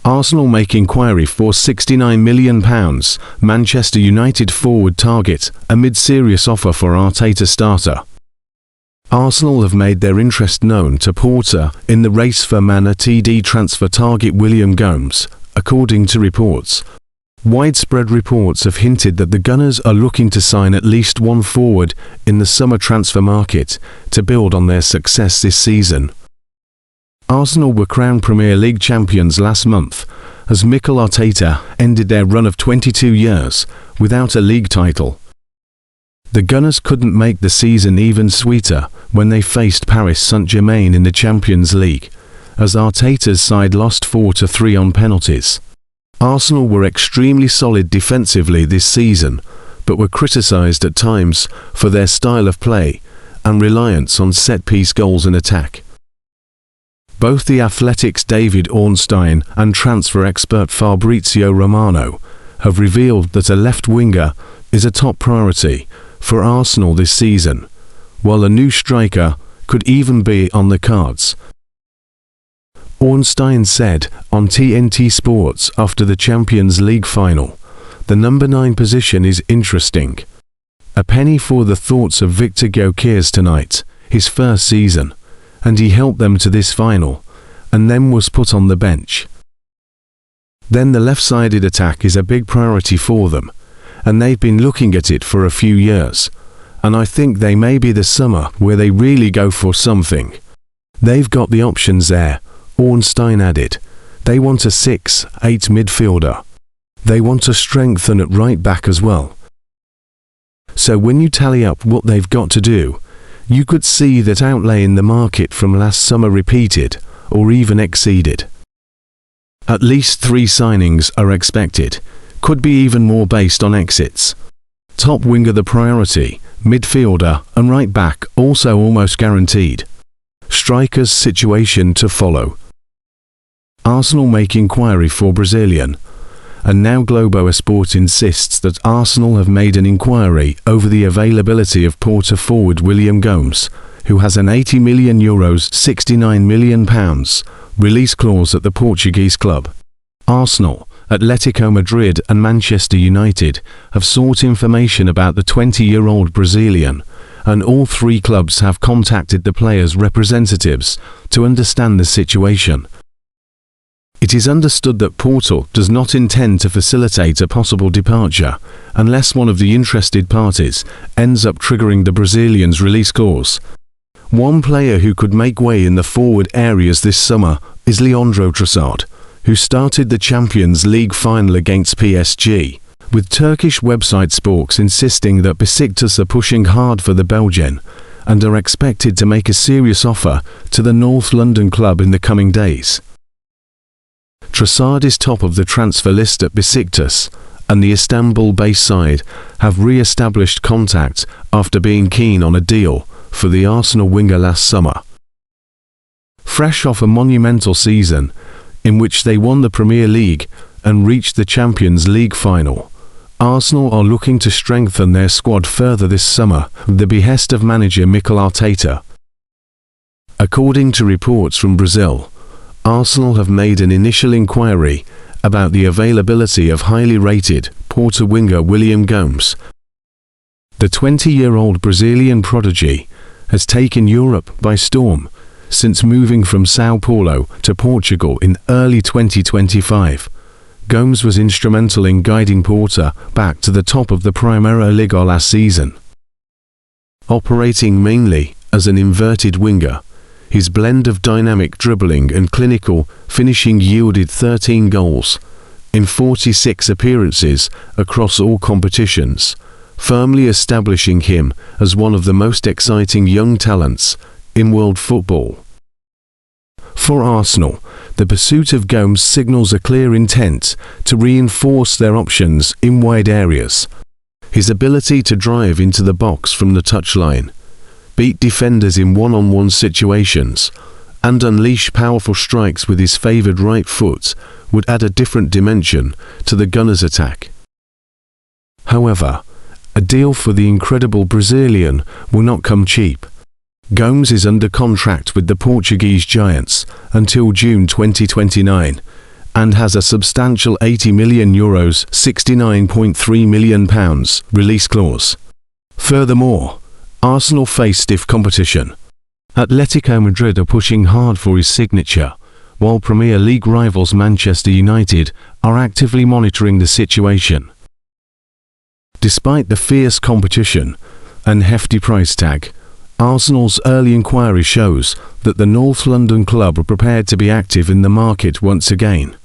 Arsenal make inquiry for £69 million. Manchester United forward target amid serious offer for Arteta starter. Arsenal have made their interest known to Porter in the race for Man United transfer target William Gomes, according to reports. Widespread reports have hinted that the Gunners are looking to sign at least one forward in the summer transfer market to build on their success this season. Arsenal were crowned Premier League champions last month, as Mikel Arteta ended their run of 22 years without a league title. The Gunners couldn't make the season even sweeter when they faced Paris Saint-Germain in the Champions League, as Arteta's side lost 4-3 on penalties. Arsenal were extremely solid defensively this season, but were criticised at times for their style of play and reliance on set-piece goals and attack. Both The Athletic's David Ornstein and transfer expert Fabrizio Romano have revealed that a left winger is a top priority for Arsenal this season, while a new striker could even be on the cards. Ornstein said on TNT Sports after the Champions League final, "The number 9 position is interesting. A penny for the thoughts of Victor Gyökeres tonight, his first season, and he helped them to this final, and then was put on the bench. Then the left-sided attack is a big priority for them, and they've been looking at it for a few years, and I think they may be the summer where they really go for something. They've got the options there," Ornstein added. "They want a 6-8 midfielder. They want to strengthen at right back as well. So when you tally up what they've got to do, you could see that outlay in the market from last summer repeated, or even exceeded. At least 3 signings are expected, could be even more based on exits. Top winger the priority, midfielder and right back also almost guaranteed. Strikers situation to follow. Arsenal make inquiry for Brazilian, and now Globo Esporte insists that Arsenal have made an inquiry over the availability of Porto forward William Gomes, who has an €80 million £69 million release clause at the Portuguese club. Arsenal, Atletico Madrid and Manchester United have sought information about the 20-year-old Brazilian, and all 3 clubs have contacted the player's representatives to understand the situation. It is understood that Porto does not intend to facilitate a possible departure unless one of the interested parties ends up triggering the Brazilian's release clause. One player who could make way in the forward areas this summer is Leandro Trossard, who started the Champions League final against PSG, with Turkish website Sporks insisting that Besiktas are pushing hard for the Belgian and are expected to make a serious offer to the North London club in the coming days. Trossard is top of the transfer list at Besiktas, and the Istanbul-based side have re-established contact after being keen on a deal for the Arsenal winger last summer. Fresh off a monumental season, in which they won the Premier League and reached the Champions League final, Arsenal are looking to strengthen their squad further this summer at the behest of manager Mikel Arteta. According to reports from Brazil, Arsenal have made an initial inquiry about the availability of highly rated Porto winger William Gomes. The 20-year-old Brazilian prodigy has taken Europe by storm since moving from Sao Paulo to Portugal in early 2025. Gomes was instrumental in guiding Porto back to the top of the Primeira Liga last season. Operating mainly as an inverted winger, his blend of dynamic dribbling and clinical finishing yielded 13 goals in 46 appearances across all competitions, firmly establishing him as one of the most exciting young talents in world football. For Arsenal, the pursuit of Gomes signals a clear intent to reinforce their options in wide areas. His ability to drive into the box from the touchline, beat defenders in one-on-one situations, and unleash powerful strikes with his favoured right foot would add a different dimension to the Gunners' attack. However, a deal for the incredible Brazilian will not come cheap. Gomes is under contract with the Portuguese giants until June 2029, and has a substantial €80 million (£69.3 million) release clause. Furthermore, Arsenal face stiff competition. Atletico Madrid are pushing hard for his signature, while Premier League rivals Manchester United are actively monitoring the situation. Despite the fierce competition and hefty price tag, Arsenal's early inquiry shows that the North London club are prepared to be active in the market once again.